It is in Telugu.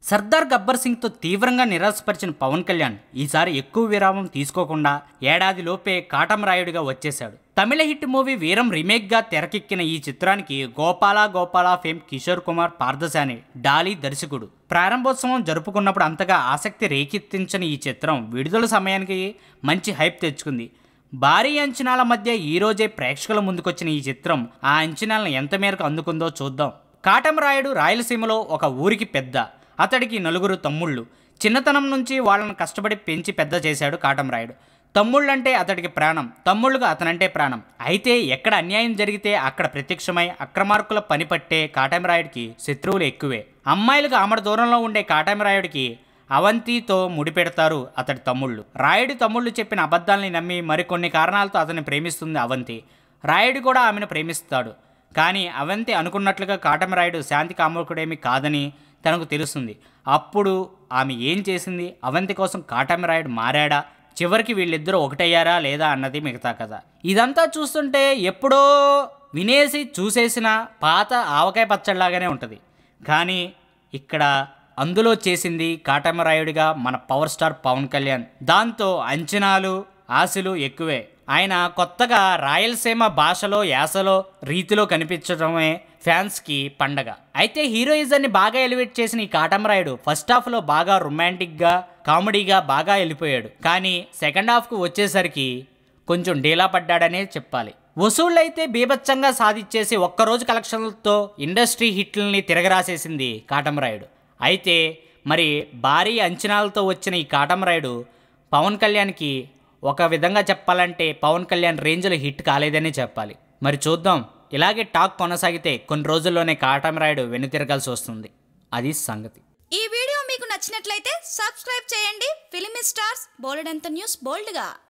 సర్దార్ గబ్బర్ సింగ్తో తీవ్రంగా నిరాశపరిచిన పవన్ కళ్యాణ్ ఈసారి ఎక్కువ విరామం తీసుకోకుండా ఏడాదిలోపే కాటమరాయుడిగా వచ్చేశాడు. తమిళ హిట్ మూవీ వీరం రీమేక్గా తెరకెక్కిన ఈ చిత్రానికి గోపాల గోపాల ఫేమ్ కిషోర్ కుమార్ పార్థసాని డాలీ దర్శకుడు. ప్రారంభోత్సవం జరుపుకున్నప్పుడు అంతగా ఆసక్తి రేకెత్తించని ఈ చిత్రం విడుదల సమయానికి మంచి హైప్ తెచ్చుకుంది. భారీ అంచనాల మధ్య ఈరోజే ప్రేక్షకుల ముందుకొచ్చిన ఈ చిత్రం ఆ అంచనాలను ఎంత మేరకు అందుకుందో చూద్దాం. కాటమరాయుడు రాయలసీమలో ఒక ఊరికి పెద్ద. అతడికి నలుగురు తమ్ముళ్ళు. చిన్నతనం నుంచి వాళ్ళను కష్టపడి పెంచి పెద్ద చేశాడు కాటమరాయుడు. తమ్ముళ్ళంటే అతడికి ప్రాణం, తమ్ముళ్ళుగా అతనంటే ప్రాణం. అయితే ఎక్కడ అన్యాయం జరిగితే అక్కడ ప్రత్యక్షమై అక్రమార్కుల పని పట్టే కాటమరాయుడికి శత్రువులు ఎక్కువే. అమ్మాయిలకు ఆమడ దూరంలో ఉండే కాటమరాయుడికి అవంతితో ముడిపెడతారు అతడి తమ్ముళ్ళు. రాయుడి తమ్ముళ్ళు చెప్పిన అబద్ధాలని నమ్మి మరికొన్ని కారణాలతో అతన్ని ప్రేమిస్తుంది అవంతి. రాయుడు కూడా ఆమెను ప్రేమిస్తాడు. కానీ అవంతి అనుకున్నట్లుగా కాటమరాయుడు శాంతి కాముకుడేమీ కాదని తనకు తెలుస్తుంది. అప్పుడు ఆమె ఏం చేసింది? అవంతి కోసం కాటమరాయుడు మారాడా? చివరికి వీళ్ళిద్దరూ ఒకటయ్యారా లేదా అన్నది మిగతా కథ. ఇదంతా చూస్తుంటే ఎప్పుడో వినేసి చూసేసిన పాత ఆవకాయ పచ్చడిలాగానే ఉంటుంది. కానీ ఇక్కడ అందులో చేసింది కాటమరాయుడిగా మన పవర్ స్టార్ పవన్ కళ్యాణ్. దాంతో అంచనాలు ఆశలు ఎక్కువే. ఆయన కొత్తగా రాయలసీమ భాషలో యాసలో రీతిలో కనిపించడమే ఫ్యాన్స్కి పండగ. అయితే హీరోయిజాన్ని బాగా ఎలివేట్ చేసిన ఈ కాటమరాయుడు ఫస్ట్ హాఫ్లో బాగా రొమాంటిక్గా కామెడీగా బాగా వెళ్ళిపోయాడు. కానీ సెకండ్ హాఫ్కు వచ్చేసరికి కొంచెం డీలా పడ్డాడనే చెప్పాలి. వసూళ్ళైతే బీభత్సంగా సాధించేసి ఒక్కరోజు కలెక్షన్లతో ఇండస్ట్రీ హిట్లని తిరగరాసేసింది కాటమరాయుడు. అయితే మరి భారీ అంచనాలతో వచ్చిన ఈ కాటమరాయుడు పవన్ కళ్యాణ్కి ఒక విధంగా చెప్పాలంటే పవన్ కళ్యాణ్ రేంజ్లో హిట్ కాలేదనే చెప్పాలి. మరి చూద్దాం. ఇలాగే టాక్ కొనసాగితే కొన్ని రోజుల్లోనే కాటమరాయుడు వెనుతిరగాల్సి వస్తుంది. అది సంగతి. ఈ వీడియో మీకు నచ్చినట్లయితే సబ్స్క్రైబ్ చేయండి. ఫిలిమి స్టార్స్ బోల్డెంత న్యూస్ బోల్డ్గా.